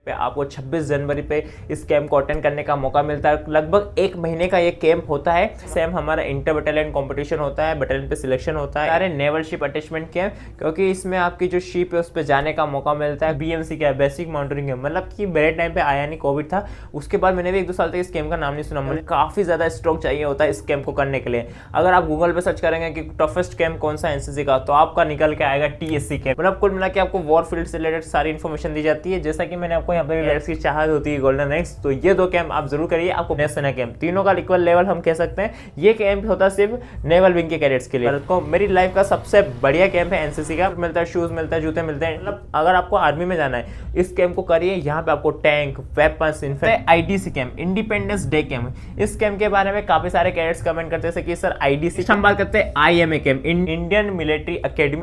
पे आपको 26 जनवरी पे इस कैंप को अटेंड करने का मौका मिलता है। लगभग एक महीने का ये कैंप होता है। सेम हमारा इंटर बटालियन कंपटीशन होता है, बटालियन पे सिलेक्शन होता है। सारे नेवल शिप अटैचमेंट कैंप, क्योंकि इसमें आपकी जो शिप है उस पर जाने का मौका मिलता है। BMC क्या है, बेसिक माउंटेनिंग कैंप, मतलब कि मेरे टाइम पे आया नहीं, कोविड था, उसके बाद मैंने भी 1-2 साल तक इस कैंप का नाम नहीं सुना। मुझे काफी ज्यादा स्ट्रोक चाहिए होता है इस कैंप को करने के लिए। अगर आप गूगल पे सर्च करेंगे कि टफेस्ट कैंप कौन सा NCC का, तो आपका निकल के आएगा TSC कैंप। मतलब कुल मिला के आपको वॉर फील्ड से रिलेटेड सारी इन्फॉर्मेशन दी जाती है। जैसा कि मैंने आपको यहाँ पे चाहत होती है गोल्डन रैंक्स, तो ये 2 कैंप आप जरूर करिए। आपको नेशनल कैंप तीनों का इक्वल लेवल हम कह सकते हैं। ये कैंप होता है सिर्फ नेवल विंग के कैडेट्स के लिए। को मेरी लाइफ का सबसे बढ़िया कैंप है NCC का। मिलता है शूज, मिलता है जूते, मिलते हैं। मतलब अगर आपको आर्मी में जाना है इस कैंप को करिए। यहाँ पे आपको tank, weapons, in fact IDC camp, independence day camp. इस कैंप के बारे में काफी सारे कैडेट्स कमेंट करते हैं कि सर IDC। हम बात करते हैं IMA camp, Indian military academy.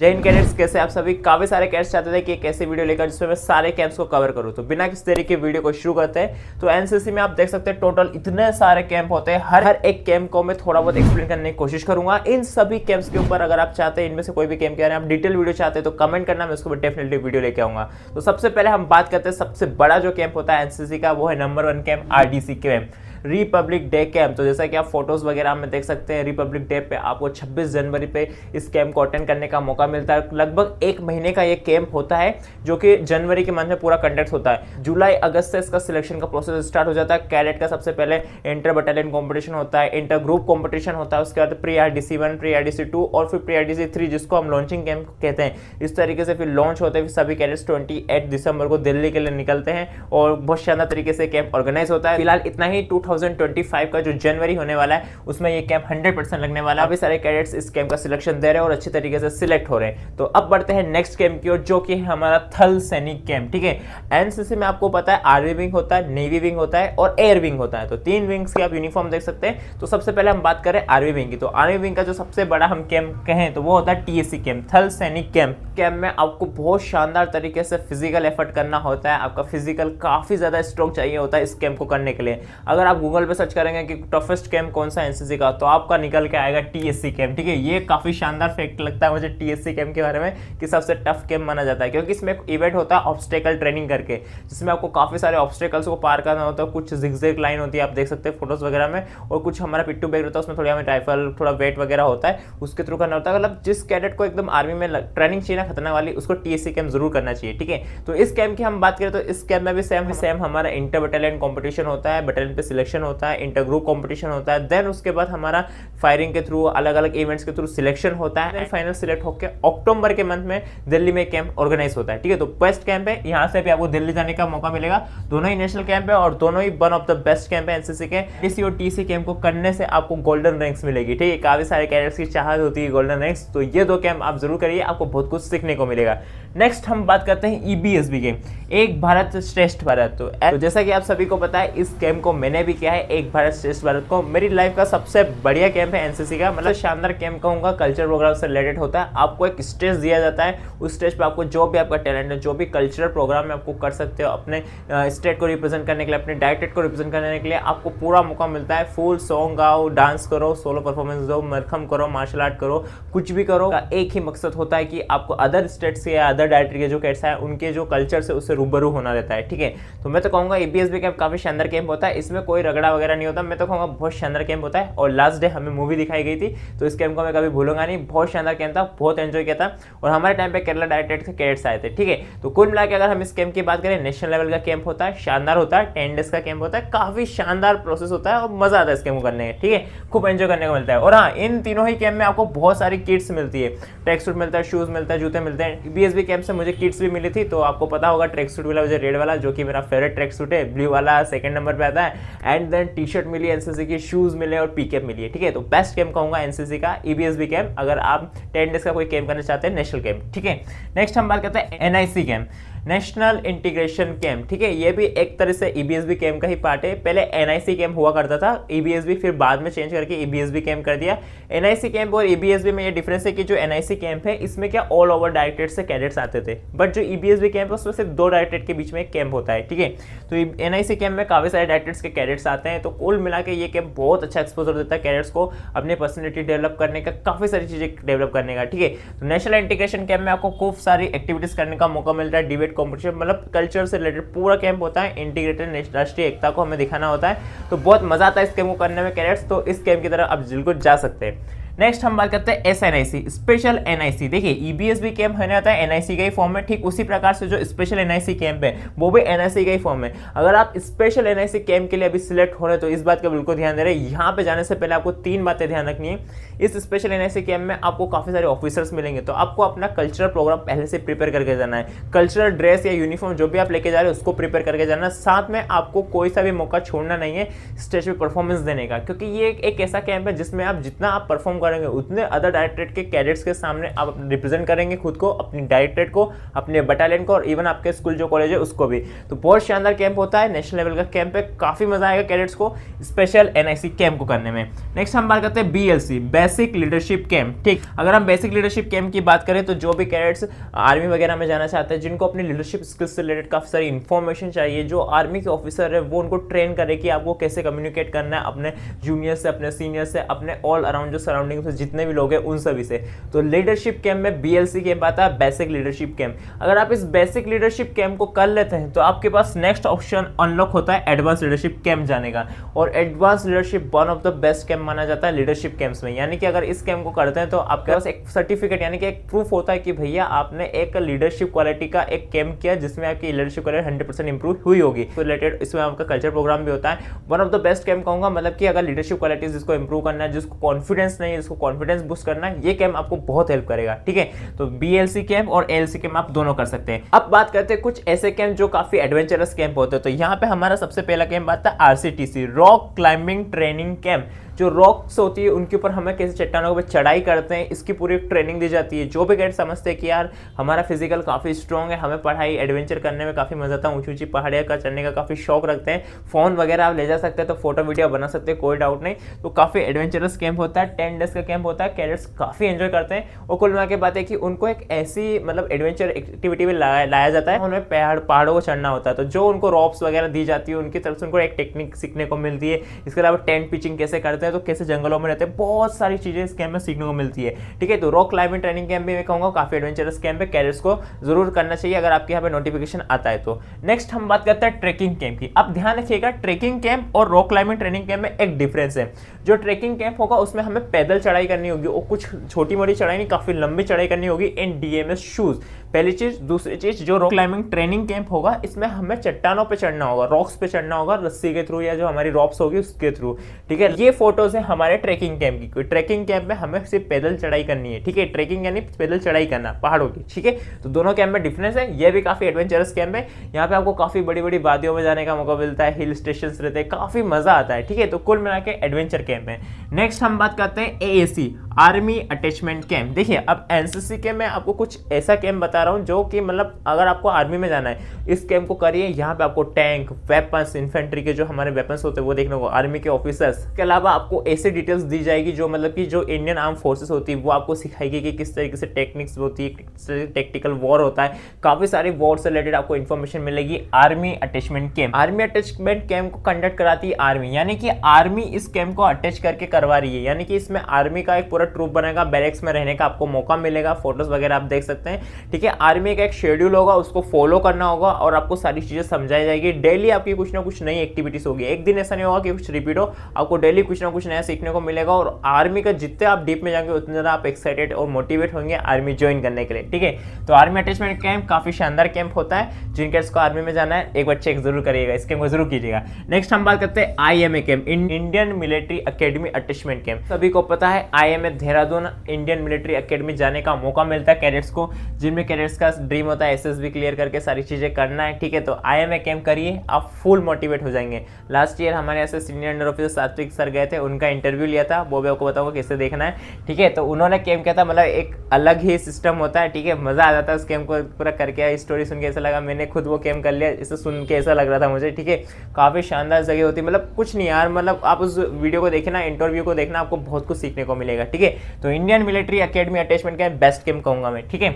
जय हिंद कैडेट्स, कैसे आप सभी। काफी सारे कैडेट्स चाहते थे कि एक ऐसी वीडियो लेकर जिसमें मैं सारे कैंप्स को कवर करूं, तो बिना किसी तरीके की वीडियो को शुरू करते हैं। तो NCC में आप देख सकते हैं टोटल इतने सारे कैंप होते हैं। हर एक कैंप को मैं थोड़ा बहुत एक्सप्लेन करने की कोशिश करूंगा। इन सभी कैंप्स के ऊपर अगर आप चाहते हैं इनमें से कोई भी कैंप के बारे में आप डिटेल वीडियो चाहते हैं तो कमेंट करना, मैं उसको डेफिनेटली वीडियो लेके आऊंगा। तो सबसे पहले हम बात करते हैं सबसे बड़ा जो कैंप होता है NCC का, वो है number 1 camp RDC camp, Republic day camp. तो जैसा कि आप फोटोज वगैरह में देख सकते हैं, रिपब्लिक डे पे आपको 26 जनवरी पे इस कैंप को अटेंड करने का मौका मिलता है। लगभग एक महीने का ये कैंप होता है, जो कि जनवरी के मंथ में पूरा कंडक्ट होता है। जुलाई अगस्त से इसका सिलेक्शन का प्रोसेस स्टार्ट हो जाता है। कैडेट का सबसे पहले इंटर बटालियन कॉम्पिटिशन होता है, इंटर ग्रुप कॉम्पिटिशन होता है, उसके बाद प्री RDC 1, प्री RDC 2 और फिर प्री RDC 3, जिसको हम लॉन्चिंग कैंप कहते हैं। इस तरीके से फिर लॉन्च होते हैं। सभी कैडेट्स 28 दिसंबर को दिल्ली के लिए निकलते हैं और बहुत शानदार तरीके से कैंप ऑर्गेनाइज होता है। फिलहाल इतना ही। 2025 का जो जनवरी होने वाला है उसमें ये कैंप 100% लगने वाला है। अभी सारे कैडेट्स इस कैंप का सिलेक्शन दे रहे हैं और अच्छी तरीके से सिलेक्ट हो रहे हैं। तो अब बढ़ते हैं नेक्स्ट कैंप की ओर, जो कि हमारा थल सैनिक कैंप। ठीक है, NCC में आपको पता है आर्मी विंग होता है, नेवी विंग होता है और एयर विंग होता है। तो 3 विंग्स की आप यूनिफॉर्म देख सकते हैं। तो सबसे पहले हम बात करें आर्मी विंग की। तो आर्मी विंग का जो सबसे बड़ा हम कैंप कहें तो वो होता है TSC कैंप, थल सैनिक कैंप। कैंप में आपको बहुत शानदार तरीके से फिजिकल एफर्ट करना होता है। आपका फिजिकल काफी ज्यादा स्ट्रॉन्ग चाहिए होता है इस कैंप को करने के लिए। अगर आप गूगल पे सर्च करेंगे कि टफेस्ट कैंप कौन सा NCC का, तो आपका निकल के आएगा TSC कैंप। ठीक है, ये काफी शानदार फैक्ट लगता है मुझे TSC कैंप के बारे में कि सबसे टफ कैंप माना जाता है, क्योंकि इसमें एक इवेंट होता है ऑब्स्टेकल ट्रेनिंग करके, जिसमें आपको काफी सारे ऑब्स्टेकल्स को पार करना होता है। कुछ जिगजैग लाइन होती है, आप देख सकते हैं फोटोज वगैरह में, और कुछ हमारा पिट्टू बैग रहता है, उसमें थोड़ा हमें राइफल, थोड़ा वेट वगैरह होता है, उसके थ्रू करना होता है। मतलब जिस कैडेट को एकदम आर्मी में ट्रेनिंग चाहिए ना खतरनाक वाली, उसको TSC कैंप जरूर करना चाहिए। ठीक है, तो इस कैंप की हम बात करें तो इस कैंप में भी सेम हमारा इंटर बटालियन कॉम्पिटिशन होता है, बटालियन पे सिलेक्शन होता है, इंटर ग्रुप कॉम्पिटिशन होता है। देन उसके बाद हमारा फायरिंग के थ्रू, अलग अलग इवेंट्स के थ्रू सिलेक्शन होता है। फाइनल सिलेक्ट होकर अक्टूबर के मंथ में दिल्ली में कैंप ऑर्गेनाइज होता है। ठीक है, तो बेस्ट कैंप है, यहाँ से भी आपको दिल्ली जाने का मौका मिलेगा। दोनों ही नेशनल कैंप है और दोनों ही one of the best camp है NCC के। TSC और TSC कैंप को करने से आपको गोल्डन रैंक्स मिलेगी। ठीक है, काफी सारे कैडेट्स की चाहत होती है गोल्डन रैंक्स, तो ये 2 कैंप आप जरूर करिए, आपको बहुत कुछ सीखने को मिलेगा। नेक्स्ट हम बात करते हैं EBSB कैंप, एक भारत श्रेष्ठ भारत। तो जैसा कि आप सभी को पता है इस कैंप को मैंने भी किया है, एक भारत श्रेष्ठ भारत को। मेरी लाइफ का सबसे बढ़िया कैंप है NCC का। मतलब शानदार कैंप कहूंगा, कल्चर प्रोग्राम से रिलेटेड होता है। आपको एक स्टेज दिया जाता है, उस स्टेज पे आपको जो भी आपका टैलेंट है, जो भी कल्चरल प्रोग्राम में आपको कर सकते हो, अपने स्टेट को रिप्रेजेंट करने के लिए, अपने डायरेक्टेड को रिप्रेजेंट करने के लिए आपको पूरा मौका मिलता है। फुल सॉन्ग गाओ, डांस करो, सोलो परफॉर्मेंस दो, मरखम करो, मार्शल आर्ट करो, कुछ भी करो। एक ही मकसद होता है कि आपको अदर स्टेट से या अदर डायरेक्टरी के जो कैट्स हैं उनके जो कल्चर से उससे रूबरू होना रहता है। ठीक है, तो मैं तो कहूँगा EBSB कैंप काफी शानदार कैंप होता है। इसमें कोई रगड़ा वगैरह नहीं होता, मैं तो कहूँगा बहुत शानदार कैंप होता है। और लास्ट डे हमें मूवी दिखाई गई थी, तो इस कैंप को मैं कभी भूलूंगा नहीं। बहुत शानदार कैंप था, बहुत एंजॉय किया था। और हमारे टाइम पे केरला डायरेक्टेड से कैडेट्स आए थे। ठीक है, तो कुल मिला के अगर हम इस कैंप की बात करें, नेशनल लेवल का कैंप होता है, शानदार होता है, 10 डेज का कैंप होता है, काफी शानदार प्रोसेस होता है और मजा आता है इस कैंप को करने में। ठीक है, खूब एंजॉय करने को मिलता है। और हाँ, इन तीनों ही कैंप में आपको बहुत सारी किट्स मिलती है, ट्रैक सूट मिलता है, शूज मिलता है, जूते मिलते हैं। EBSB कैंप से मुझे किट्स भी मिली थी, तो आपको पता होगा ट्रैक सूट मिला मुझे रेड वाला, जो कि मेरा फेवरेट ट्रैक सूट है, ब्लू वाला 2nd नंबर पे आता है। एंड देन टी-शर्ट मिली NCC की, शूज मिले और पीकेप मिली है। ठीक है, तो बेस्ट कैंप कहूंगा NCC का EBSB कैंप, अगर आप 10 डेज का कोई कैंप करना चाहते हैं, नेशनल कैंप। ठीक है, नेक्स्ट हम बात करते हैं NIC camp, national integration camp. ठीक है, ये भी एक तरह से EBSB कैंप का ही पार्ट है। पहले NIC कैंप हुआ करता था, EBSB फिर बाद में चेंज करके EBSB कैंप कर दिया। NIC कैंप और EBSB में ये डिफरेंस है कि जो NIC कैंप है इसमें क्या ऑल ओवर डायरेक्टेड से कैडेट्स आते थे, बट जो EBSB कैंप है उसमें सिर्फ 2 डायरेक्टेड के बीच में एक कैंप होता है। ठीक है, तो NIC कैंप में काफी सारे डायरेक्टेड्स के कैडेट्स आते हैं। तो कुल मिला के ये कैंप बहुत अच्छा एक्सपोजर देता है कैडेट्स को अपने पर्सनैलिटी डेवलप करने का, काफी सारी चीजें डेवलप करने का। ठीक है, तो नेशनल इंटीग्रेशन कैंप में आपको खूब सारी एक्टिविटीज करने का मौका मिलता है, डिबेट कॉम्पिटिशन, मतलब कल्चर से रिलेटेड पूरा कैंप होता है। इंटीग्रेटेड राष्ट्रीय एकता को हमें दिखाना होता है, तो बहुत मजा आता है इस कैंप को करने में कैडेट्स। तो इस कैंप की तरफ आप बिल्कुल जा सकते हैं। नेक्स्ट हम बात करते हैं SNIC, स्पेशल NIC। देखिए EBS भी कैंप होने आता है NIC का ही फॉर्म में, ठीक उसी प्रकार से जो स्पेशल NIC कैंप है वो भी NIC का ही फॉर्म है। अगर आप स्पेशल NIC कैंप के लिए अभी सिलेक्ट हो रहे हैं तो इस बात का बिल्कुल ध्यान दे रहे हैं। यहाँ पे जाने से पहले आपको 3 बातें ध्यान रखनी है। इस स्पेशल NIC कैंप में आपको काफी सारे ऑफिसर्स मिलेंगे, तो आपको अपना कल्चरल प्रोग्राम पहले से प्रिपेयर करके जाना है। कल्चरल ड्रेस या यूनिफॉर्म जो भी आप लेके जा रहे हैं उसको प्रिपेयर करके जाना है। साथ में आपको कोई सा भी मौका छोड़ना नहीं है स्टेज पे परफॉर्मेंस देने का, क्योंकि ये एक ऐसा कैंप है जिसमें आप जितना आप परफॉर्म करेंगे उतने अदर डायरेक्टरेट के कैडेट्स के सामने आप रिप्रेजेंट करेंगे खुद को, अपनी डायरेक्टरेट को, अपने बटालियन को, और इवन आपके स्कूल जो कॉलेज है उसको भी। तो बहुत शानदार कैंप होता है, नेशनल लेवल का कैंप है, काफी मजा आएगा कैडेट्स को स्पेशल NIC कैंप को करने में। नेक्स्ट हम बात करते हैं BLC, बेसिक लीडरशिप कैंप। ठीक, अगर हम बेसिक लीडरशिप कैंप की बात करें तो जो भी कैडेट्स आर्मी वगैरह में जाना चाहते हैं, जिनको अपनी लीडरशिप स्किल्स से रिलेटेड काफी सारी इंफॉर्मेशन चाहिए, जो आर्मी के ऑफिसर है वो उनको ट्रेन करे कि आपको कैसे कम्युनिकेट करना है अपने जूनियर से, अपने सीनियर से, अपने ऑल अराउंड जो सराउंडिंग से जितने भी लोग हैं उन सभी से। तो लीडरशिप कैंप में BLC कैंप आता है, बेसिक लीडरशिप कैंप। अगर आप इस बेसिक लीडरशिप कैंप को कर लेते हैं तो आपके पास नेक्स्ट ऑप्शन अनलॉक होता है एडवांस लीडरशिप कैंप जाने का। और advance leadership one of the best camp माना जाता है लीडरशिप कैंप्स में। यानी कि अगर इस कैंप को करते हैं तो आपके पास एक सर्टिफिकेट यानी कि एक प्रूफ होता है कि भैया आपने एक लीडरशिप क्वालिटी का एक कैंप किया जिसमें आपकी लीडरशिप क्वालिटी 100% इंप्रूव हुई होगी। तो रिलेटेड इसमें आपका कल्चर प्रोग्राम भी होता है। One of the best camp कहूंगा, मतलब कि अगर लीडरशिप क्वालिटीज जिसको इंप्रूव करना है, जिसको कॉन्फिडेंस नहीं है, जिसको कॉन्फिडेंस बूस्ट करना है, ये कैंप आपको बहुत हेल्प करेगा। ठीक है, तो BLC कैंप और ALC कैंप आप दोनों कर सकते हैं। अब बात करते हैं कुछ ऐसे कैंप जो काफी एडवेंचरस कैंप होते हैं। तो यहाँ पे हमारा सबसे पहला कैंप आता है RCTC, rock climbing training camp. जो रॉक्स होती है उनके ऊपर हमें कैसे चट्टानों पर चढ़ाई करते हैं इसकी पूरी ट्रेनिंग दी जाती है। जो भी कैडेट समझते हैं कि यार हमारा फिजिकल काफी स्ट्रॉन्ग है, हमें पढ़ाई एडवेंचर करने में काफी मजा आता है, ऊंची ऊंची पहाड़ियां का चढ़ने का काफी शौक रखते हैं, फोन वगैरह आप ले जा सकते हैं तो फोटो वीडियो बना सकते हैं, कोई डाउट नहीं। तो काफी एडवेंचरस कैंप होता है, 10 डेज का कैंप होता है, कैडेट्स काफी एंजॉय करते हैं। और कुल मिला के बात है कि उनको एक ऐसी मतलब एडवेंचर एक्टिविटी में लाया जाता है, उन्हें पहाड़ों को चढ़ना होता है। तो जो उनको रॉप्स वगैरह दी जाती है उनकी तरफ से उनको एक टेक्निक सीखने को मिलती है। इसके अलावा टेंट पिचिंग कैसे करते हैं, तो कैसे जंगलों में रहते हैं, बहुत सारी चीजें इस कैंप में सीखने को मिलती है। ठीक है, तो रॉक क्लाइंबिंग ट्रेनिंग कैंप भी मैं कहूंगा काफी एडवेंचरस कैंप है, कैडेट्स को जरूर करना चाहिए अगर आपके यहाँ पे नोटिफिकेशन आता है तो। नेक्स्ट हम बात करते हैं ट्रेकिंग कैंप की। अब ध्यान रखिएगा, ट्रेकिंग कैंप और रॉक क्लाइंबिंग ट्रेनिंग कैंप में एक डिफरेंस है। जो ट्रेकिंग कैंप होगा उसमें हमें पैदल चढ़ाई करनी होगी, और कुछ छोटी मोटी चढ़ाई नहीं, काफी लंबी चढ़ाई करनी होगी इन DMS शूज, पहली चीज। दूसरी चीज, जो रॉक क्लाइंबिंग ट्रेनिंग कैंप होगा इसमें हमें चट्टानों पे चढ़ना होगा, रॉक्स पे चढ़ना होगा, रस्सी के थ्रू या जो हमारी रॉप्स होगी उसके थ्रू। ठीक है, ये फोटोज है हमारे ट्रेकिंग कैंप की। ट्रेकिंग कैंप में हमें सिर्फ पैदल चढ़ाई करनी है। ठीक है, ट्रेकिंग यानी पैदल चढ़ाई करना पहाड़ों की। ठीक है, तो दोनों कैंप में डिफरेंस है। ये भी काफी एडवेंचरस कैंप है, यहाँ पे आपको काफी बड़ी बड़ी वादियों में जाने का मौका मिलता है, हिल स्टेशन रहते हैं, काफी मजा आता है। ठीक है, तो कुल मिला के एडवेंचर कैंप है। नेक्स्ट हम बात करते हैं AAC, आर्मी अटैचमेंट कैंप। देखिए, अब NCC के मैं आपको कुछ ऐसा कैंप बता रहा हूँ जो कि मतलब अगर आपको आर्मी में जाना है इस कैंप को करिए। यहाँ पे आपको टैंक, वेपन्स, इन्फेंट्री के जो हमारे वेपन्स होते हैं वो देखने को, आर्मी के ऑफिसर्स के अलावा आपको ऐसी डिटेल्स दी जाएगी जो मतलब कि जो इंडियन आर्म फोर्सेस होती है वो आपको सिखाएगी कि किस तरीके से टेक्निक्स होती है, किस तरीके से टेक्टिकल वॉर होता है, काफी सारी वॉर से रिलेटेड आपको इन्फॉर्मेशन मिलेगी। Army attachment camp, army attachment camp को कंडक्ट कराती है आर्मी, यानी कि आर्मी इस कैंप को अटैच करके करवा रही है। यानी कि इसमें आर्मी का एक पूरा ट्रूप बनेगा, बैरेक्स में रहने का आपको मौका मिलेगा, फोटोज वगैरह आप देख सकते हैं। ठीक है, आर्मी का एक शेड्यूल होगा, उसको फॉलो करना होगा और आपको सारी चीजें समझाई जाएगी। डेली आपकी कुछ ना कुछ नई एक्टिविटीज होगी, एक दिन ऐसा नहीं होगा कि कुछ रिपीट हो, आपको डेली कुछ ना कुछ नया सीखने को मिलेगा। और आर्मी का जितने आप डीप में जाएंगे उतने ज्यादा आप एक्साइटेड और मोटिवेट होंगे आर्मी ज्वाइन करने के लिए। ठीक है, तो आर्मी अटैचमेंट कैंप काफी शानदार कैंप होता है, जिन कैडेट्स को आर्मी में जाना है एक बार चेक जरूर करिएगा, इस कैंप को जरूर कीजिएगा। नेक्स्ट हम बात करते हैं IMA camp, Indian military academy attachment camp. सभी को पता है IMA Dehradun Indian military academy जाने का मौका मिलता है कैडेट्स को, जिनमें कैडेट्स का ड्रीम होता है SSB क्लियर करके सारी चीजें करना है। ठीक है, तो IMA कैंप करिए, आप फुल मोटिवेट हो जाएंगे। लास्ट ईयर हमारे ऐसे सीनियर अंडर ऑफिसर सात्विक सर गए थे, उनका इंटरव्यू लिया था, वो भी आपको बताऊंगा कैसे देखना है। ठीक है, तो उन्होंने कैंप किया था, मतलब एक अलग ही सिस्टम होता है। ठीक है, मजा आ जाता है उस कैंप को पूरा करके। स्टोरी सुन के ऐसा लगा मैंने खुद वो कैंप कर लिया, इसे सुन के ऐसा लग रहा था मुझे। ठीक है, काफी शानदार जगह होती है, मतलब कुछ नहीं यार, मतलब आप उस वीडियो को देखना, इंटरव्यू को देखना, आपको बहुत कुछ सीखने को मिलेगा। ठीक है। ठीक है। तो Indian military academy attachment camp best camp कहूंगा मैं, ठीक है।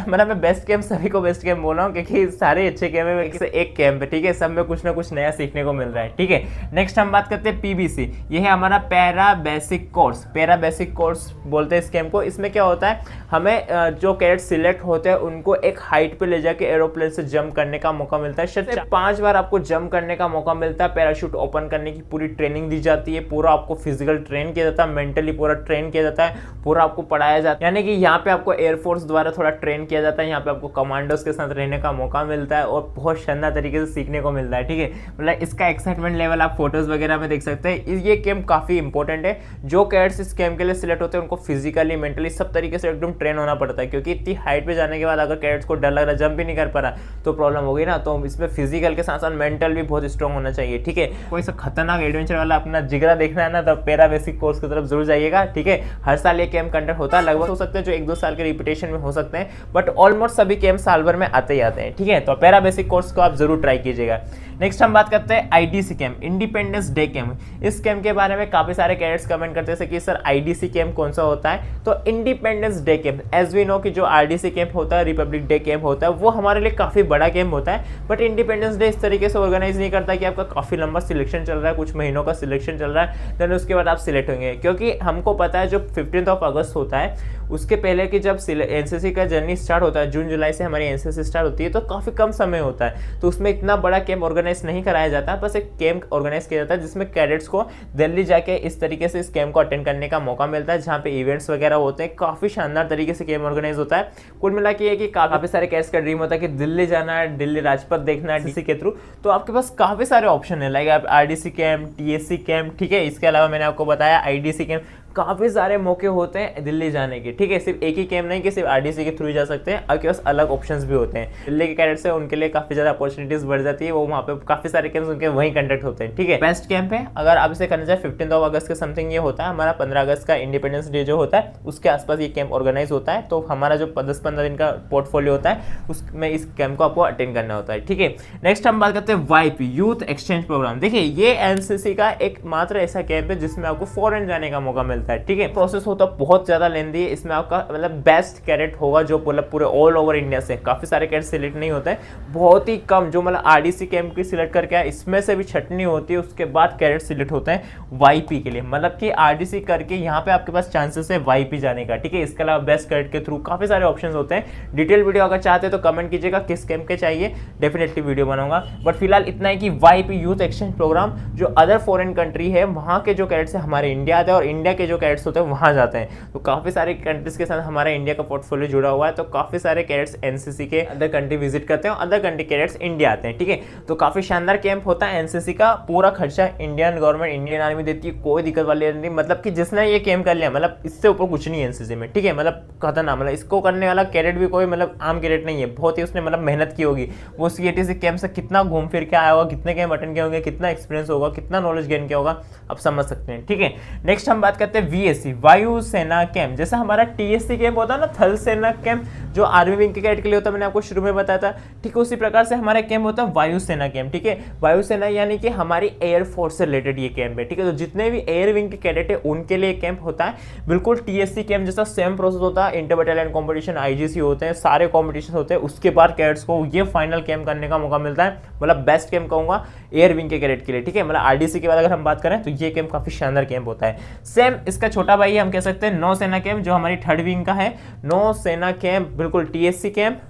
मतलब मैं बेस्ट कैंप सभी को बेस्ट कैंप बोल रहा हूँ क्योंकि सारे अच्छे कैंप है, एक कैंप है, ठीक है। सब में कुछ ना कुछ नया सीखने को मिल रहा है, ठीक है। नेक्स्ट हम बात करते हैं पीबीसी, ये है हमारा para basic course. Para basic course बोलते हैं इस कैंप को। इसमें क्या होता है, हमें जो कैडेट सिलेक्ट होते हैं उनको एक हाइट पे ले जाके एरोप्लेन से जंप करने का मौका मिलता है। शायद 5 बार आपको जंप करने का मौका मिलता है। पैराशूट ओपन करने की पूरी ट्रेनिंग दी जाती है, पूरा आपको फिजिकल ट्रेन किया जाता है, मेंटली पूरा ट्रेन किया जाता है, पूरा आपको पढ़ाया जाता है। यानी कि यहाँ पे आपको एयरफोर्स द्वारा थोड़ा ट्रेन किया जाता है, यहाँ पे आपको कमांडोज के साथ रहने का मौका मिलता है और बहुत शानदार तरीके से सीखने को मिलता है, ठीक है। मतलब इसका एक्साइटमेंट लेवल आप फोटोज वगैरह में देख सकते हैं। ये कैंप काफी इंपॉर्टेंट है। जो कैडेट्स इस कैंप के लिए सिलेक्ट होते हैं उनको फिजिकली मेंटली सब तरीके से एकदम ट्रेन होना पड़ता है, क्योंकि इतनी हाइट पे जाने के बाद अगर कैडेट्स को डर लग रहा है, जंप भी नहीं कर पा रहा तो प्रॉब्लम होगी ना। तो इसमें फिजिकल के साथ साथ मेंटल भी बहुत स्ट्रॉन्ग होना चाहिए, ठीक है। कोई सा खतरनाक एडवेंचर वाला अपना जिगरा देखना है ना, तो पैरा बेसिक कोर्स की तरफ जरूर जाइएगा, ठीक है। हर साल ये कैंप कंडक्ट होता है, लगभग हो सकते हैं जो 1-2 साल के रिपीटेशन में हो सकते हैं, बट ऑलमोस्ट सभी कैंप साल भर में आते ही आते हैं, ठीक है। तो पैरा बेसिक कोर्स को आप जरूर ट्राई कीजिएगा। नेक्स्ट हम बात करते हैं IDC camp, independence day camp. इस कैंप के बारे में काफी सारे कैडेट्स कमेंट करते हैं कि सर आईडीसी कैंप कौन सा होता है। तो independence day camp, as we know कि जो आरडीसी कैंप होता है, रिपब्लिक डे कैंप होता है, वो हमारे लिए काफी बड़ा कैंप होता है। बट इंडिपेंडेंस डे इस तरीके से ऑर्गेनाइज नहीं करता कि आपका काफी लंबा सिलेक्शन चल रहा है, कुछ महीनों का सिलेक्शन चल रहा है, देन उसके बाद आप सिलेक्ट होंगे। क्योंकि हमको पता है जो 15 अगस्त होता है उसके पहले कि जब एनसीसी का जर्नी स्टार्ट होता है, जून जुलाई से हमारी एनसीसी स्टार्ट होती है, तो काफी कम समय होता है। तो उसमें इतना बड़ा कैंप ऑर्गेनाइज नहीं कराया जाता, बस एक कैंप ऑर्गेनाइज किया जाता है जिसमें कैडेट्स को दिल्ली जाके इस तरीके से इस कैंप को अटेंड करने का मौका मिलता है, जहाँ पे इवेंट्स वगैरह होते हैं। काफी शानदार तरीके से कैंप ऑर्गेनाइज होता है। कुल मिला के ये कि काफी सारे कैडेट्स का ड्रीम होता है कि दिल्ली जाना है, दिल्ली राजपथ देखना है डीसी के थ्रू। तो आपके पास काफी सारे ऑप्शन है, लाइक आप आरडीसी कैंप, टीएससी कैंप, ठीक है। इसके अलावा मैंने आपको बताया आईडीसी कैंप, काफी सारे मौके होते हैं दिल्ली जाने के, ठीक है। सिर्फ एक ही कैंप नहीं कि सिर्फ आरडीसी के थ्रू ही जा सकते हैं, आपके पास अलग ऑप्शंस भी होते हैं। दिल्ली के कैडेट्स है उनके लिए काफी ज्यादा अपॉर्चुनिटीज बढ़ जाती है, वो वहाँ पे काफी सारे कैंप्स उनके वहीं कंडक्ट होते हैं, ठीक है। बेस्ट कैंप है अगर आप इसे करना चाहे 15 अगस्त के समथिंग ये होता है। हमारा 15 अगस्त का इंडिपेंडेंस डे जो होता है उसके आसपास ये कैंप ऑर्गेनाइज होता है। तो हमारा जो 10-15 दिन का पोर्टफोलियो होता है उसमें इस कैंप को आपको अटेंड करना होता है, ठीक है। नेक्स्ट हम बात करते हैं वाईपी, यूथ एक्सचेंज प्रोग्राम। देखिए ये एनसीसी का एक मात्र ऐसा कैंप है जिसमें आपको फॉरेन जाने का मौका मिलता है, ठीक है। प्रोसेस होता बहुत ज्यादा लेंदी है। इसमें आपका मतलब बेस्ट कैडेट होगा जो मतलब पूरे ऑल ओवर इंडिया से, काफी सारे कैडेट सिलेक्ट नहीं होते हैं, बहुत ही कम जो मतलब आरडीसी कैंप की सिलेक्ट करके आए, इसमें से भी छटनी होती है, उसके बाद कैडेट सिलेक्ट होते हैं वाईपी के लिए। मतलब कि आरडीसी करके यहाँ पे आपके पास चांसेस है वाईपी जाने का, ठीक है। इसके अलावा बेस्ट कैडेट के थ्रू काफी सारे ऑप्शन होते हैं। डिटेल वीडियो अगर चाहते हैं तो कमेंट कीजिएगा किस कैंप के चाहिए, डेफिनेटली वीडियो बनाऊंगा। बट फिलहाल इतना है कि वाईपी यूथ एक्सचेंज प्रोग्राम जो अदर फॉरेन कंट्री है वहाँ के जो कैडेट्स है हमारे इंडिया आते हैं, और इंडिया के जो कैडेट्स होते हैं वहाँ जाते हैं। तो काफी सारे कंट्रीज के साथ हमारा इंडिया का पोर्टफोलियो जुड़ा हुआ है। तो काफी सारे कैडेट्स एनसीसी के अदर कंट्री विजिट करते हैं, अदर कंट्री कैडेट्स इंडिया आते हैं, ठीक है। तो काफी शानदार कैंप होता है। एनसीसी का पूरा खर्चा इंडियन गवर्नमेंट, इंडियन आर्मी देती है, कोई दिक्कत वाली नहीं। मतलब कि जिसने ये कैंप कर लिया मतलब इससे ऊपर कुछ नहीं है एनसीसी में, ठीक है। मतलब खतरनाक, मतलब इसको करने वाला कैडेट भी कोई मतलब आम कैडेट नहीं है, बहुत ही उसने मतलब मेहनत की होगी। वो सीएटीसी कैंप से कितना घूम फिर के आया होगा, कितने कैंप अटेंड किए होंगे, कितना एक्सपीरियंस होगा, कितना नॉलेज गेन किया होगा, आप समझ सकते हैं, ठीक है। नेक्स्ट हम बात करते हैं वीएससी, वायु सेना कैंप। जैसा हमारा टीएससी कैंप होता है ना, थल सेना कैंप, जो आर्मी विंग के कैडेट के लिए होता है, मैंने आपको शुरू में बताया था, ठीक है। उसी प्रकार से हमारा कैंप होता है वायुसेना कैंप, ठीक है। वायुसेना यानी कि हमारी एयरफोर्स से रिलेटेड ये कैंप है, ठीक है। तो जितने भी एयर विंग के कैडेट है उनके लिए कैंप होता है, बिल्कुल टीएससी कैंप जैसा सेम प्रोसेस होता है। इंटर बटालियन कॉम्पिटिशन, आईजीसी होते हैं, सारे कॉम्पिटिशन होते हैं, उसके बाद कैडेट्स को ये फाइनल कैंप करने का मौका मिलता है। मतलब बेस्ट कैंप कहूंगा एयर विंग के कैडेट के लिए, ठीक है। मतलब आरडीसी के बाद अगर हम बात करें तो ये कैंप काफी शानदार कैंप होता है। सेम इसका छोटा भाई हम कह सकते हैं नौसेना कैंप, जो हमारी थर्ड विंग का है। नौसेना कैंप बिल्कुल टीएससी कैंप,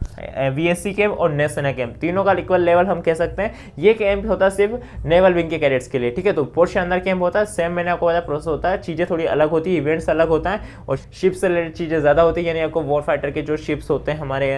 वीएससी कैंप और नौसेना कैंप, तीनों का इक्वल लेवल हम कह सकते हैं। ये कैंप होता है सिर्फ नेवल विंग के कैडेट्स के लिए, ठीक है। तो बहुत शानदार कैंप होता है। सेम मैंने आपको बताया प्रोसेस होता है, चीजें थोड़ी अलग होती है, इवेंट्स अलग होता है, और शिप से रिलेटेड चीजें ज्यादा होती है। यानी आपको वॉर फाइटर के जो शिप्स होते हैं हमारे,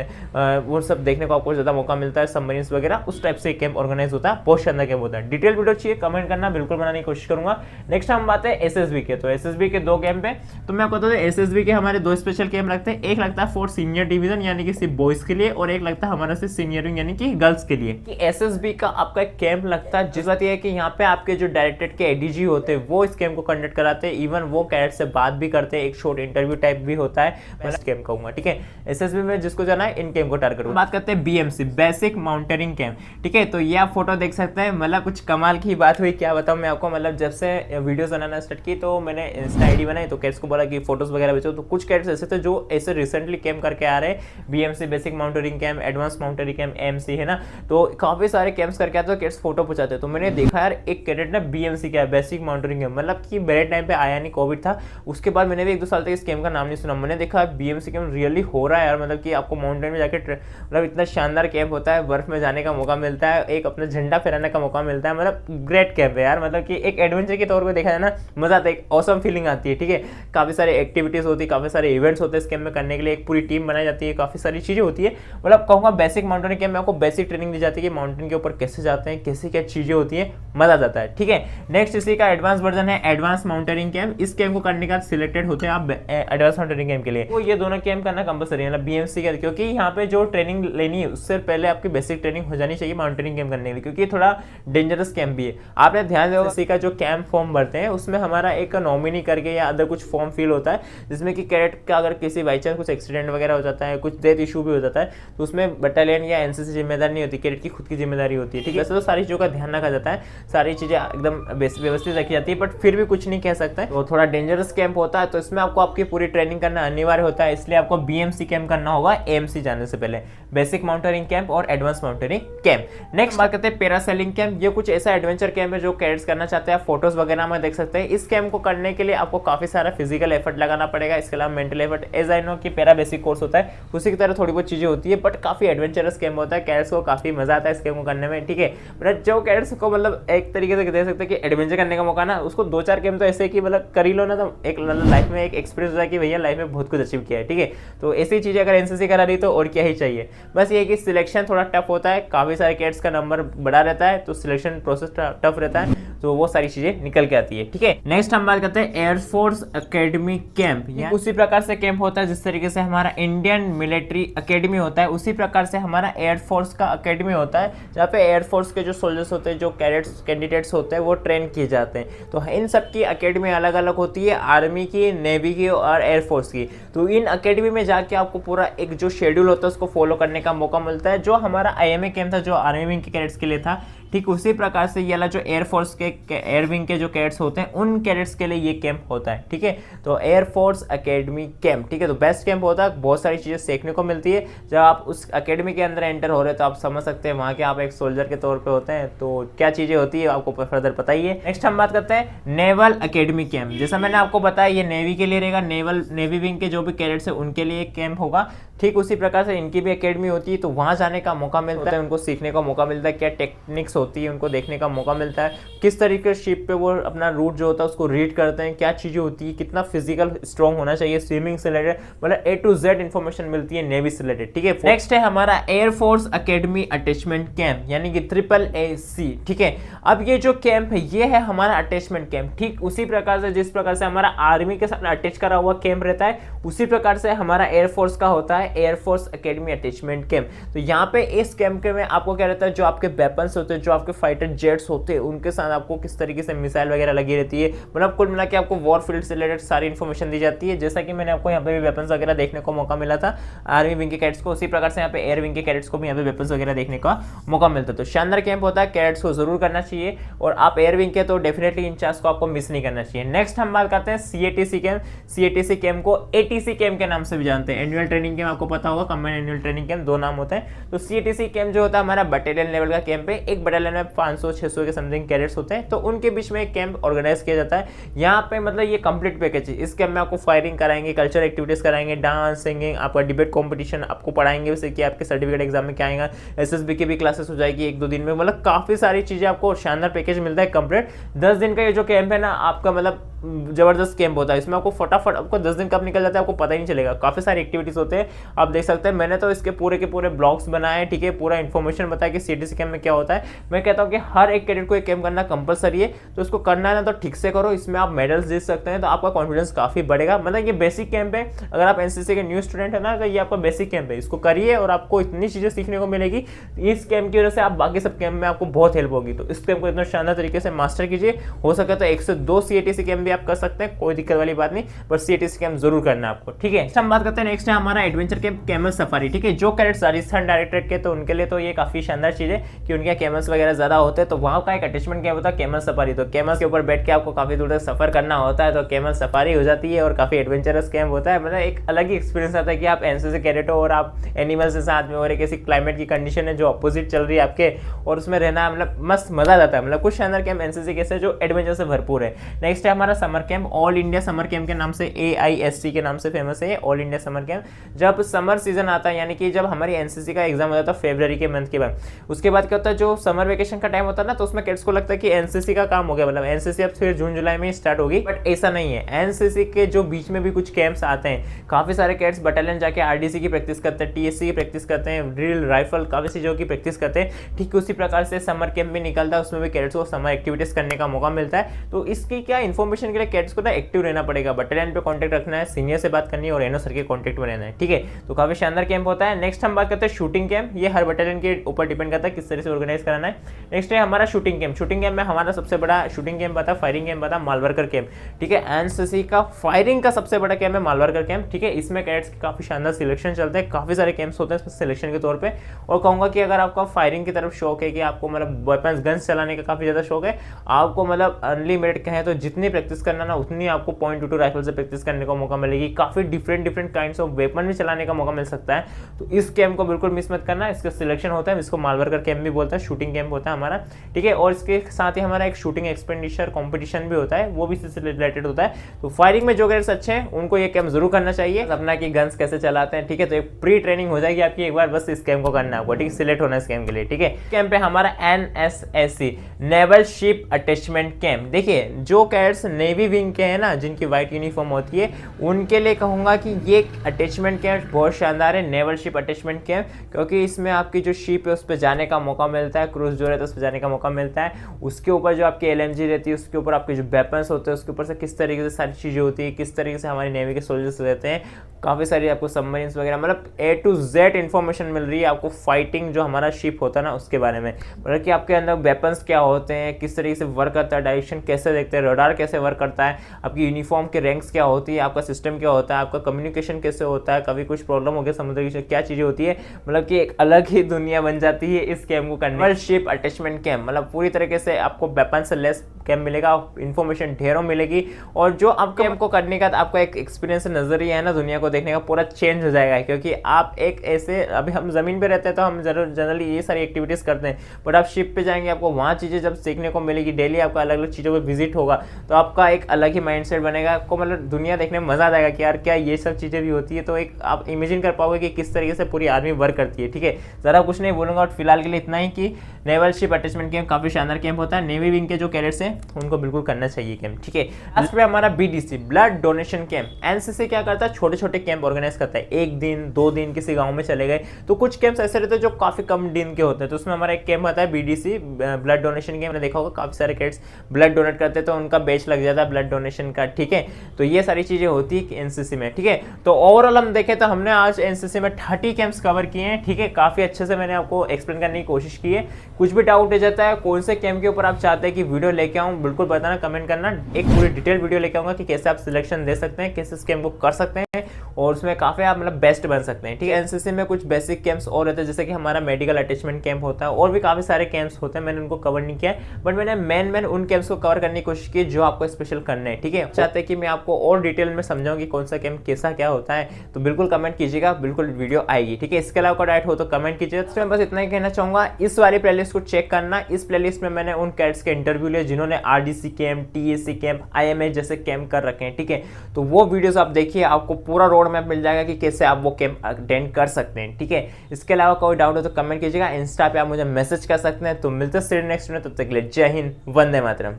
वो सब देखने को आपको ज्यादा मौका मिलता है, सबमरीन्स वगैरह, उस टाइप से कैंप ऑर्गेनाइज होता है। बहुत शानदार कैंप होता है। डिटेल वीडियो चाहिए कमेंट करना, बिल्कुल बनाने की कोशिश करूंगा। नेक्स्ट हम बात है एसएसबी के। तो एसएसबी के 2 कैंप है। तो मैं आपको बता दूं एसएसबी के हमारे 2 स्पेशल कैंप लगते हैं। एक लगता है फॉर सीनियर डिवीजन यानी कि सिर्फ बॉयज के लिए, और एक लगता है हमारा सिर्फ सीनियर विंग यानी कि गर्ल्स के लिए। कि एसएसबी का आपका एक कैंप लगता है, जिस बात यह है कि यहाँ पे आपके जो डायरेक्टरेट के एडीजी होते हैं वो इस कैंप को कंडक्ट कराते हैं। इवन वो कैडेट से बात भी करते हैं, एक शॉर्ट इंटरव्यू टाइप भी होता है। मैं कैंप कहूंगा, ठीक है। एसएसबी में जिसको जाना है इन कैंप को टारगेट करूंगा। बात करते हैं बीएमसी, बेसिक माउंटेनिंग कैंप, ठीक है। तो ये आप फोटो देख सकते हैं, मतलब कुछ कमाल की बात हुई, क्या बताऊं मैं आपको। मतलब जब से वीडियोस बनाना स्टार्ट की तो मैंने इंस्टा आईडी बनाई तो कैडेट्स को बोला कि फोटोज वगैरह भेजो। तो कुछ कैडेट्स ऐसे थे जो ऐसे रिसेंटली कैंप करके आ रहे हैं, BMC basic mountaineering camp, advance mountaineering camp, MC है ना, तो काफी सारे कैंप्स करके आते हैं, कैडेट्स फोटो पहुंचाते। तो मैंने देखा यार एक कैडेट ने बीएमसी किया, बेसिक माउंटेनिंग कैंप, मतलब कि मेरे टाइम पे आया नहीं, कोविड था, उसके बाद मैंने भी 1-2 साल तक इस कैंप का नाम नहीं सुना। मैंने देखा बीएमसी कैंप रियली हो रहा है यार, मतलब कि आपको माउंटेन में जाके मतलब इतना शानदार कैंप होता है, बर्फ में जाने का मौका मिलता है, एक अपना झंडा फहराने का मौका मिलता है, मतलब ग्रेट कैंप है यार, मतलब कि एक एडवेंचर के तौर पे देखा जाए ना मजा आता है, एक ऑसम फीलिंग आती है। ठीक है, काफी सारे एक्टिविटीज होती है, काफी सारे इवेंट्स होते हैं इस कैंप में करने के लिए, एक पूरी टीम बनाई जाती है, काफी सारी चीजें होती है। मतलब कहूँगा बेसिक माउंटेनिंग कैंप में आपको बेसिक ट्रेनिंग दी जाती है कि माउंटेन के ऊपर कैसे जाते हैं, कैसे क्या चीजें होती है, मजा आ जाता है। ठीक है, नेक्स्ट इसी का एडवांस वर्जन है एडवांस माउंटेनिंग कैंप। इस कैंप को करने का सिलेक्टेड होते हैं आप एडवांस माउंटेनिंग कैंप के लिए, वो ये दोनों कैंप करना कंपलसरी है, मतलब बीएमसी का, क्योंकि यहाँ पे जो ट्रेनिंग लेनी है उससे पहले आपकी बेसिक ट्रेनिंग हो जानी चाहिए माउंटेनिंग कैंप करने के लिए, क्योंकि थोड़ा डेंजरस कैंप भी है। आपने ध्यान दिया इसी का जो कैंप फॉर्म भरते हैं उसमें हमारा एक नॉमिनी करके या अदर कुछ फॉर्म फिल होता है, जिसमें कि कैडेट का अगर किसी बाई चांस कुछ एक्सीडेंट वगैरह हो जाता है, कुछ डेथ इशू भी हो जाता है, तो उसमें बटालियन या एनसीसी जिम्मेदारी नहीं होती, कैडेट की खुद की जिम्मेदारी होती है। ठीक है, वैसे तो सारी चीज़ों का ध्यान रखा जाता है, सारी चीज़ें एकदम व्यवस्थित रखी जाती है, बट फिर भी कुछ नहीं कह सकते, वो थोड़ा डेंजरस कैंप होता है, तो इसमें आपको आपकी पूरी ट्रेनिंग करना अनिवार्य होता है, इसलिए आपको बीएमसी कैंप करना होगा एएमसी जाने से पहले, बेसिक माउंटेनिंग कैंप और एडवांस माउंटेनिंग कैंप। नेक्स्ट बात करते हैं पैरासेलिंग कैंप। ये कुछ ऐसा एडवेंचर कैंप है जो कैडेट्स करना चाहते हैं, फोटोज वगैरह में देख सकते हैं। इस कैंप को करने के लिए आपको काफी सारा फिजिकल एफर्ट लगाना पड़ेगा, इसके अलावा mental effort, as I know कि पैरा बेसिक कोर्स होता है उसी की तरह थोड़ी बहुत चीजें होती है, बट काफी एडवेंचरस कैंप होता है, कैडेट्स को काफी मजा आता है इस कैंप को करने में। ठीक है, बट जो कैडेट्स को मतलब एक तरीके से कह सकते हैं कि एडवेंचर करने का मौका ना, उसको 2-4 कैंप तो ऐसे कि मतलब कर ही लो ना, तो एक लाइफ में एक एक्सपीरियंस होता है कि भैया लाइफ में बहुत कुछ अचीव किया है। ठीक है, तो ऐसी चीजें अगर एनसीसी करा रही तो और क्या ही चाहिए। बस ये कि सिलेक्शन थोड़ा टफ होता है, काफी सारे कैडेट्स का नंबर बड़ा रहता है, तो सिलेक्शन प्रोसेस टफ रहता है, तो वो सारी चीजें निकल के आती है। ठीक है, नेक्स्ट हम बात करते हैं एयरफोर्स एकेडमी कैंप। उसी प्रकार से कैंप होता है जिस तरीके से हमारा इंडियन मिलिट्री एकेडमी होता है, उसी प्रकार से हमारा एयरफोर्स का एकेडमी होता है, जहाँ पे एयरफोर्स के जो सोल्जर्स होते हैं, जो कैंडिडेट्स होते हैं, वो ट्रेन किए जाते हैं। तो इन सब की एकेडमी अलग अलग होती है, आर्मी की, नेवी की और एयरफोर्स की। तो इन एकेडमी में जाके आपको पूरा एक जो शेड्यूल होता है उसको फॉलो करने का मौका मिलता है, जो हमारा आईएमए कैंप था जो आर्मी विंग के कैडेट्स के लिए था, ठीक उसी प्रकार से ये वाला जो एयरफोर्स के एयर विंग के जो कैडेट्स होते हैं उन कैडेट्स के लिए ये कैंप होता है। ठीक है, तो एयरफोर्स एकेडमी कैंप, ठीक है, तो बेस्ट कैंप होता है, बहुत सारी चीज़ें सीखने को मिलती है। जब आप उस एकेडमी के अंदर एंटर हो रहे हैं तो आप समझ सकते हैं वहाँ के आप एक सोल्जर के तौर पे होते हैं, तो क्या चीज़ें होती है आपको फर्दर पता ही है। नेक्स्ट हम बात करते हैं नेवल एकेडमी कैंप। जैसा मैंने आपको बताया ये नेवी के लिए रहेगा, नेवी विंग के जो भी कैडेट्स है उनके लिए एक कैंप होगा। ठीक उसी प्रकार से इनकी भी एकेडमी होती है, तो वहाँ जाने का मौका मिलता है, उनको सीखने का मौका मिलता है, क्या टेक्निक्स होती है उनको देखने का मौका मिलता है, किस तरीके से शिप पे वो अपना रूट जो होता है उसको रीड करते हैं, क्या चीज़ें होती है, कितना फिजिकल स्ट्रॉन्ग होना चाहिए, स्विमिंग से रिलेटेड, मतलब A to Z इन्फॉर्मेशन मिलती है नेवी से रिलेटेड। ठीक है, नेक्स्ट है हमारा एयरफोर्स एकेडमी अटैचमेंट कैंप, यानी कि AAAC। ठीक है, अब ये जो कैंप है ये है हमारा अटैचमेंट कैंप। ठीक उसी प्रकार से जिस प्रकार से हमारा आर्मी के साथ अटैच करा हुआ कैंप रहता है, उसी प्रकार से हमारा एयरफोर्स का होता है एयरफोर्स एकेडमी अटैचमेंट कैंप। तो यहाँ पे इस कैंप के में आपको क्या रहता है, जो आपके वेपन्स होते हैं, जो आपके फाइटर जेट्स होते हैं, उनके साथ आपको किस तरीके से मिसाइल वगैरह लगी रहती है, मतलब कुल मिला के आपको वॉर फील्ड से रिलेटेड सारी इन्फॉर्मेशन दी जाती है। जैसा कि मैंने आपको यहाँ पे भी वेपन्स वगैरह देखने को मौका मिला था आर्मी विंग के कैडेट्स को, उसी प्रकार से यहाँ पे एयर विंग के कैडेट्स को भी यहाँ पे वेपन्स वगैरह देखने का मौका मिलता है। तो शानदार कैंप होता है, कैडेट्स को जरूर करना चाहिए, और आप एयर विंग के तो डेफिनेटली इन चांस को आपको मिस नहीं करना चाहिए। नेक्स्ट हम बात करते हैं CATC कैंप। CATC कैंप को ATC कैंप के नाम से भी जानते हैं, एनुअल ट्रेनिंग कैंप, आपको पता होगा, कंबाइंड एनुअल ट्रेनिंग कैंप, दो नाम होते हैं। तो CATC कैंप जो होता है हमारा बटालियन लेवल का कैंप है, एक बटालियन में 500-600 के समथिंग कैडेट्स होते हैं, तो उनके बीच में एक कैंप ऑर्गेनाइज किया जाता है। यहाँ पे मतलब ये कंप्लीट पैकेज है, इस कैंप में आपको फायरिंग कराएंगे, कल्चरल एक्टिविटीज कराएंगे, डांस, सिंगिंग, आपका डिबेट कॉम्पिटिशन आपको पढ़ाएंगे, जैसे कि आपके सर्टिफिकेट एग्जाम में क्या आएगा, SSB की भी क्लासेस हो जाएगी 1-2 दिन में, मतलब काफी सारी चीजें आपको शानदार पैकेज मिलता है कंप्लीट। 10 दिन का ये जो कैंप है ना आपका, मतलब जबरदस्त कैंप होता है, इसमें आपको फटाफट आपको 10 दिन कब निकल जाता है आपको पता ही नहीं चलेगा, काफी सारी एक्टिविटीज होते हैं, आप देख सकते हैं। मैंने तो इसके पूरे के पूरे ब्लॉग्स बनाए, ठीक है, पूरा इन्फॉर्मेशन बताया कि CATC कैंप में क्या होता है। मैं कहता हूँ कि हर एक कैडेट को एक कैंप करना कंपलसरी है, तो उसको करना है ना तो ठीक से करो, इसमें आप मेडल्स जीत सकते हैं, तो आपका कॉन्फिडेंस काफी बढ़ेगा। मतलब ये बेसिक कैंप है, अगर आप NCC के न्यू स्टूडेंट है ना, तो ये आपका बेसिक कैंप है, इसको करिए और आपको इतनी चीजें सीखने को मिलेगी, इस कैंप की वजह से आप बाकी सब कैंप में आपको बहुत हेल्प होगी। तो इस कैंप को इतना शानदार तरीके से मास्टर कीजिए, हो सके तो 1 से 2 CATC कैंप भी आप कर सकते हैं, कोई दिक्कत वाली बात नहीं, बट CATC कैंप जरूर करना है आपको, ठीक है। हम बात करते हैं नेक्स्ट है हमारा एडवेंचर कैंप कैमल सफारी, ठीक है। जो कैडेट्स राजस्थान डायरेक्टरेट के, तो उनके लिए तो ये काफी शानदार चीज है कि उनके कैमल्स वगैरह ज्यादा होते हैं, तो वहाँ का एक अटैचमेंट कैंप होता है कैमल सफारी। तो कैमल्स के ऊपर बैठ के आपको काफी दूर तक सफर करना होता है, तो कैमल सफारी हो जाती है और काफी एडवेंचरस कैंप होता है। मतलब एक अलग ही एक्सपीरियंस आता है कि आप NCC कैडेट हो और आप एनिमल्स के साथ में, और एक ऐसी क्लाइमेट की कंडीशन है जो अपोजिट चल रही है आपके, और उसमें रहना मतलब मस्त मजा आ जाता है। मतलब कुछ शानदार कैंप NCC के से जो एडवेंचर से भरपूर है। नेक्स्ट है हमारा summer camp, all India summer camp के नाम से, AISC के नाम से फेमस है, ऑल इंडिया समर कैंप। जब समर सीजन आता है, यानी कि जब हमारी NCC का एग्जाम हो जाता है फरवरी के मंथ के बाद, उसके बाद क्या होता है, जो समर वेकेशन का टाइम होता है ना, तो उसमें कैडेट्स को लगता है कि NCC का काम हो गया, मतलब NCC अब फिर जून जुलाई में ही स्टार्ट होगी, बट ऐसा नहीं है। NCC के जो बीच में भी कुछ कैंप्स आते हैं, काफी सारे कैडेट्स बटालियन जाके RDC की प्रैक्टिस करते हैं, TSC की प्रैक्टिस करते हैं, ड्रिल राइफल काफी चीजों की प्रैक्टिस करते हैं। ठीक उसी प्रकार से समर कैंप भी निकलता है, उसमें भी कैडेट्स को समर एक्टिविटीज करने का मौका मिलता है। तो इसकी क्या इन्फॉर्मेशन के लिए कैडेट्स को ना एक्टिव रहना पड़ेगा, बटालियन पे कॉन्टेक्ट रखना है, सीनियर से बात करनी है और NO सर के कॉन्टेक्ट में रहना है, ठीक है। तो काफी शानदार कैंप होता है। नेक्स्ट हम बात करते हैं शूटिंग कैंप, ये हर बटालियन के ऊपर डिपेंड करता है किस तरह से ऑर्गेनाइज कराना है। नेक्स्ट है हमारा शूटिंग कैंप। शूटिंग कैंप में हमारा सबसे बड़ा शूटिंग कैंप आता है, फायरिंग कैंप आता है मालवर्कर कैंप, ठीक है। NCC का फायरिंग का सबसे बड़ा कैंप है मालवर्कर कैंप, ठीक है। इसमें कैडेट्स की काफी शानदार सिलेक्शन चलते हैं, काफी सारे कैंप्स होते हैं इसमें सिलेक्शन के तौर पे। और कहूंगा कि अगर आपका फायरिंग की तरफ शौक है, कि आपको मतलब वेपन्स गन्स चलाने का काफी ज्यादा शौक है, आपको मतलब अनलिमिटेड कहें तो जितनी प्रैक्टिस करना ना, उतनी आपको .22 राइफल से प्रैक्टिस करने का मौका मिलेगी। काफी डिफरेंट काइंड्स ऑफ वेपन भी चलाने का मौका मिल सकता है। तो इस कैंप को बिल्कुल मिस मत करना, इसका सिलेक्शन होता है, इसको मालवर्कर कैंप भी बोलता है, शूटिंग कैंप होता है हमारा, ठीक है। और इसके साथ ही हमारा एक शूटिंग एक्सपेंडिचर कॉम्पिटिशन भी होता है, वो भी इससे रिलेटेड होता है। तो फायरिंग में जो कैडेट्स अच्छे हैं उनको ये कैंप जरूर करना चाहिए, अपना कि गन्स कैसे चलाते हैं, ठीक है। तो एक प्री ट्रेनिंग हो जाएगी आपकी, एक बार बस इस कैंप को करना है आपको, ठीक है, सिलेक्ट होना है इस कैंप के लिए, ठीक है। कैंप है हमारा NSSC naval ship attachment camp. देखिए जो कैडेट्स नेवी विंग के हैं ना, जिनकी व्हाइट यूनिफॉर्म होती है, उनके लिए कहूंगा कि ये अटैचमेंट कैंप बहुत शानदार है, नेवल शिप अटैचमेंट कैंप, क्योंकि इसमें आपकी जो शिप है उस पर जाने का मौका मिलता है, क्रूज जो रहता है उस पर जाने का मौका मिलता है। उसके ऊपर जो आपकी LMG रहती है, उसके ऊपर आपके जो वेपन्स होते हैं, उसके ऊपर से किस तरीके से सारी चीज़ें होती है, किस तरीके से हमारी नेवी के सोल्जर्स रहते हैं, काफ़ी सारी आपको सबमरीन्स वगैरह, मतलब A to Z इन्फॉर्मेशन मिल रही है आपको फाइटिंग जो हमारा शिप होता है ना उसके बारे में, मतलब कि आपके अंदर वेपन्स क्या होते हैं, किस तरीके से वर्क करता है, डायरेक्शन कैसे देखते हैं, रडार कैसे वर्क करता है, आपकी यूनिफॉर्म के रैंक्स क्या होती है, आपका सिस्टम क्या होता है, आपका कम्युनिकेशन कैसे होता है, कभी कुछ प्रॉब्लम हो गया समुद्र की क्या चीज़ें होती है, मतलब कि एक अलग ही दुनिया बन जाती है इस कैंप को करने। शिप अटैचमेंट कैंप मतलब पूरी तरीके से आपको वेपन से लेस कैंप मिलेगा, इन्फॉर्मेशन ढेरों मिलेगी, और जो आप कैंप को करने का आपका एक एक्सपीरियंस नजरिया है ना दुनिया को देखने का पूरा चेंज हो जाएगा। क्योंकि आप एक ऐसे, अभी हम जमीन पे रहते हैं तो हम जनरली ये सारी एक्टिविटीज करते हैं, बट आप शिप पे जाएंगे, आपको वहाँ चीजें जब सीखने को मिलेगी, डेली आपका अलग अलग चीजों पे विजिट होगा, तो आपका एक अलग ही माइंडसेट बनेगा, आपको मतलब दुनिया देखने में मजा आ जाएगा कि यार क्या ये सब चीजें भी होती है। तो एक आप इमेजिन कर पाओगे कि किस तरीके से पूरी आर्मी वर्क करती है, ठीक है। जरा कुछ नहीं बोलूंगा, और फिलहाल के लिए इतना ही कि नेवल शिप अटैचमेंट कैंप काफी शानदार कैंप होता है, नेवी विंग के जो कैडेट्स हैं उनको बिल्कुल करना चाहिए कैंप, ठीक है। लास्ट पे हमारा BDC blood donation camp. NCC क्या करता है, छोटे छोटे कैंप ऑर्गेनाइज करता है, 1 दिन 2 दिन किसी गांव में चले गए, तो कुछ कैंप्स ऐसे रहते हैं जो काफी कम दिन के होते हैं, तो उसमें हमारा एक कैंप आता है BDC ब्लड डोनेशन कैंप। देखा होगा काफी सारे कैडेट्स ब्लड डोनेट करते हैं, तो उनका बैच लग जाता है ब्लड डोनेशन का, ठीक है। तो ये सारी चीजें होती है NCC में, ठीक है। तो ओवरऑल हम देखें तो हमने आज NCC में 30 कैंप्स कवर किए हैं, ठीक है। काफी अच्छे से मैंने आपको एक्सप्लेन करने की कोशिश की है। कुछ भी डाउट हो जाता है, कौन से कैंप के ऊपर आप चाहते हैं कि वीडियो लेके आऊं, बिल्कुल बताना, कमेंट करना, एक पूरी डिटेल वीडियो लेके आऊंगा कि कैसे आप सिलेक्शन दे सकते हैं, कैसे इस कैंप को कर सकते हैं, और उसमें काफी आप मतलब बेस्ट बन सकते हैं, ठीक है। NCC में कुछ बेसिक कैंप्स और रहते हैं, जैसे कि हमारा मेडिकल अटैचमेंट कैंप होता है, और भी काफी सारे कैंप्स होते हैं, मैंने उनको कवर नहीं किया है, बट मैंने मेन उन कैंप्स को कवर करने की कोशिश की जो आपको स्पेशल करने हैं, ठीक है। चाहते हैं कि मैं आपको और डिटेल में समझाऊं कि कौन सा कैंप कैसा क्या होता है, तो बिल्कुल कमेंट कीजिएगा, बिल्कुल वीडियो आएगी, ठीक है। इसके अलावा डाइट हो तो कमेंट कीजिए। तो मैं बस इतना ही कहना चाहूंगा, इस वाली प्लेलिस्ट को चेक करना। इस प्लेलिस्ट में मैंने उन कैडेट्स के इंटरव्यू लिए जिन्होंने RDC camp, TSC camp, IMH जैसे कैंप कर रखे हैं, ठीक है। तो वो वीडियोस आप देखिए, आपको पूरा रोड मैप मिल जाएगा कि कैसे आप वो कैंप अटेंड कर सकते हैं, ठीक है। इसके अलावा कोई डाउट हो तो कमेंट कीजिएगा, इंस्टा पे आप मुझे मैसेज कर सकते हैं। तो मिलते हैं नेक्स्ट में, तब तक के लिए जय हिंद, वंदे मातरम।